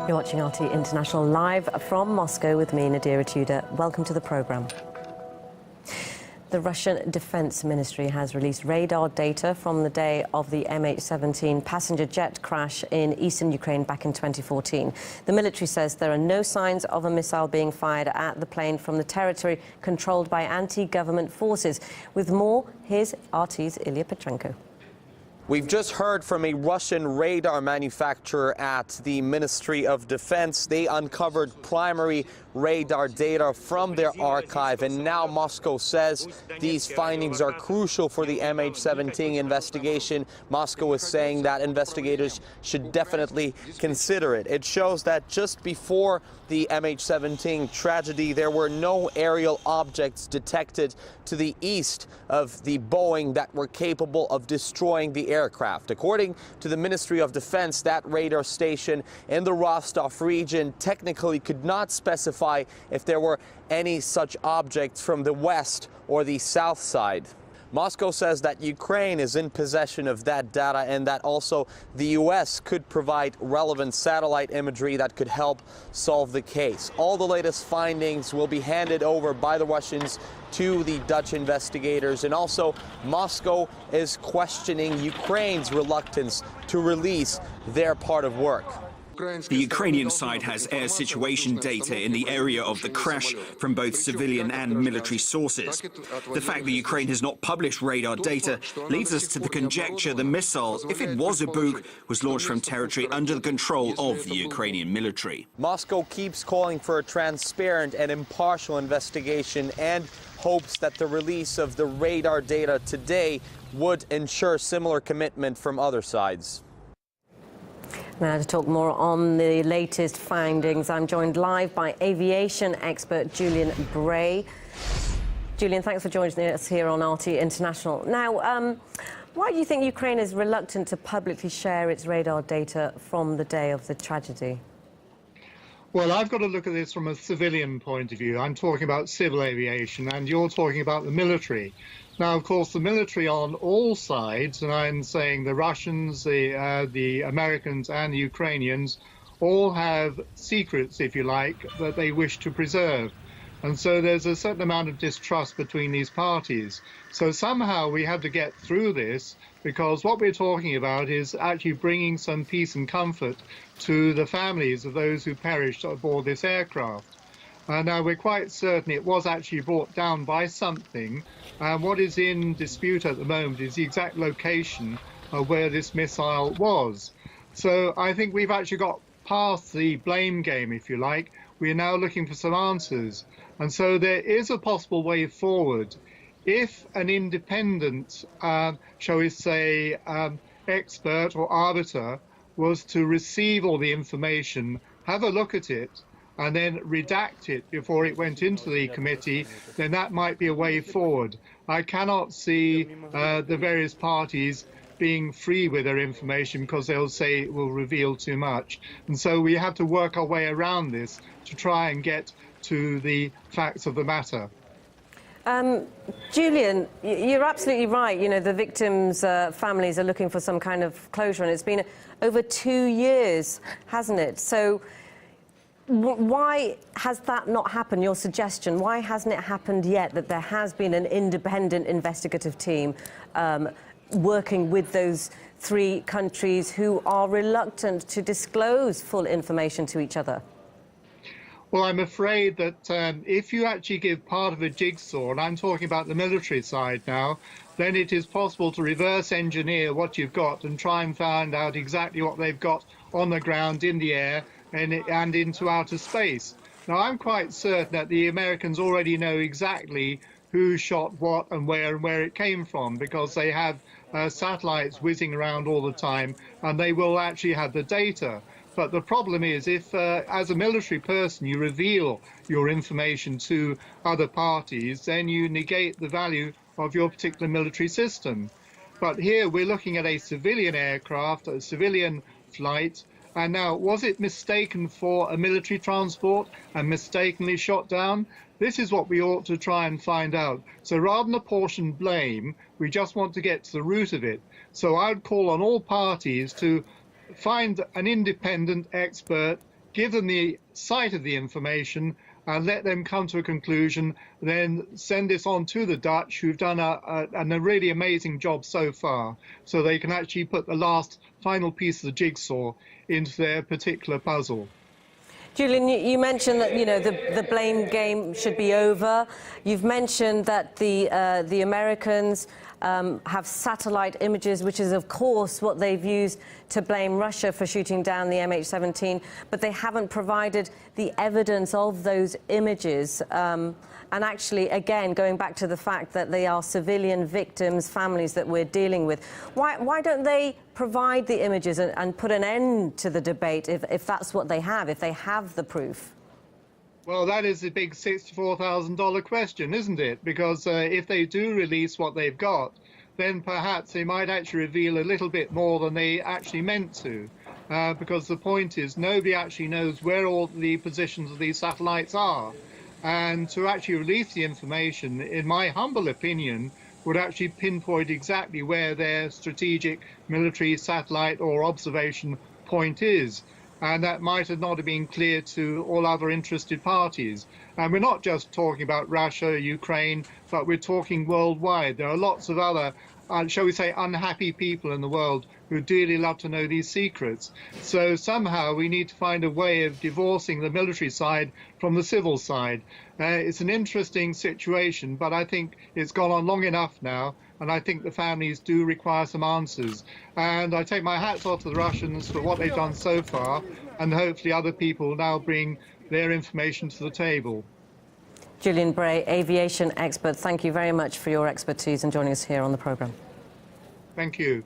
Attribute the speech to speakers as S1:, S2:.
S1: You're watching RT International live from Moscow with me, Nadira Tudor. Welcome to the programme. The Russian Defence Ministry has released radar data from the day of the MH17 passenger jet crash in eastern Ukraine back in 2014. The military says there are no signs of a missile being fired at the plane from the territory controlled by anti-government forces. With more, here's RT's Ilya Petrenko.
S2: We've just heard from a Russian radar manufacturer at the Ministry of Defense. They uncovered primary radar data from their archive, and now Moscow says these findings are crucial for the MH17 investigation. Moscow is saying that investigators should definitely consider it. It shows that just before the MH17 tragedy, there were no aerial objects detected to the east of the Boeing that were capable of destroying the aircraft. According to the Ministry of Defense, that radar station in the Rostov region technically could not specify if there were any such objects from the west or the south side. Moscow says that Ukraine is in possession of that data and that also the U.S. could provide relevant satellite imagery that could help solve the case. All the latest findings will be handed over by the Russians to the Dutch investigators, and also Moscow is questioning Ukraine's reluctance to release their part of work.
S3: The Ukrainian side has air situation data in the area of the crash from both civilian and military sources. The fact that Ukraine has not published radar data leads us to the conjecture the missile, if it was a Buk, was launched from territory under the control of the Ukrainian military.
S2: Moscow keeps calling for a transparent and impartial investigation and hopes that the release of the radar data today would ensure similar commitment from other sides.
S1: Now, to talk more on the latest findings, I'm joined live by aviation expert Julian Bray. Julian, thanks for joining us here on RT International. Now, why do you think Ukraine is reluctant to publicly share its radar data from the day of the tragedy?
S4: Well, I've got to look at this from a civilian point of view. I'm talking about civil aviation, and you're talking about the military. Now, of course, the military on all sides, and I'm saying the Russians, the Americans and the Ukrainians, all have secrets, if you like, that they wish to preserve. And so there's a certain amount of distrust between these parties. So somehow we have to get through this, because what we're talking about is actually bringing some peace and comfort to the families of those who perished aboard this aircraft. Now, we're quite certain it was actually brought down by something. What is in dispute at the moment is the exact location of where this missile was. So I think we've actually got past the blame game, if you like. We're now looking for some answers. And so there is a possible way forward. If an independent, shall we say, expert or arbiter was to receive all the information, have a look at it, and then redact it before it went into the committee, then that might be a way forward. I cannot see the various parties being free with their information because they'll say it will reveal too much. And so we have to work our way around this to try and get to the facts of the matter.
S1: Julian, you're absolutely right. You know, the victims' families are looking for some kind of closure, and it's been over 2 years, hasn't it? So why has that not happened, your suggestion? Why hasn't it happened yet that there has been an independent investigative team working with those three countries who are reluctant to disclose full information to each other?
S4: Well, I'm afraid that if you actually give part of a jigsaw, and I'm talking about the military side now, then it is possible to reverse engineer what you've got and try and find out exactly what they've got on the ground, in the air, and into outer space. Now, I'm quite certain that the Americans already know exactly who shot what and where it came from, because they have satellites whizzing around all the time, and they will actually have the data. But the problem is, if as a military person you reveal your information to other parties, then you negate the value of your particular military system. But here we're looking at a civilian aircraft, a civilian flight, and now, was it mistaken for a military transport and mistakenly shot down? This is what we ought to try and find out. So rather than apportion blame, we just want to get to the root of it. So I would call on all parties to find an independent expert, give them the sight of the information and let them come to a conclusion, then send this on to the Dutch, who've done a really amazing job so far, so they can actually put the last final piece of the jigsaw into their particular puzzle.
S1: Julian, you mentioned that, you know, the blame game should be over. You've mentioned that the Americans have satellite images, which is, of course, what they've used to blame Russia for shooting down the MH17, but they haven't provided the evidence of those images. And actually, again, going back to the fact that they are civilian victims, families that we're dealing with, why don't they provide the images and put an end to the debate if that's what they have, if they have the proof?
S4: Well, that is the big $64,000 question, isn't it? Because if they do release what they've got, then perhaps they might actually reveal a little bit more than they actually meant to. Because the point is, nobody actually knows where all the positions of these satellites are. And to actually release the information, in my humble opinion, would actually pinpoint exactly where their strategic military satellite or observation point is. And that might have not have been clear to all other interested parties. And we're not just talking about Russia, Ukraine, but we're talking worldwide. There are lots of other, shall we say, unhappy people in the world who dearly love to know these secrets. So somehow we need to find a way of divorcing the military side from the civil side. It's an interesting situation, but I think it's gone on long enough now, and I think the families do require some answers. And I take my hats off to the Russians for what they've done so far, and hopefully other people now bring their information to the table.
S1: Julian Bray, aviation expert, thank you very much for your expertise and joining us here on the programme.
S4: Thank you.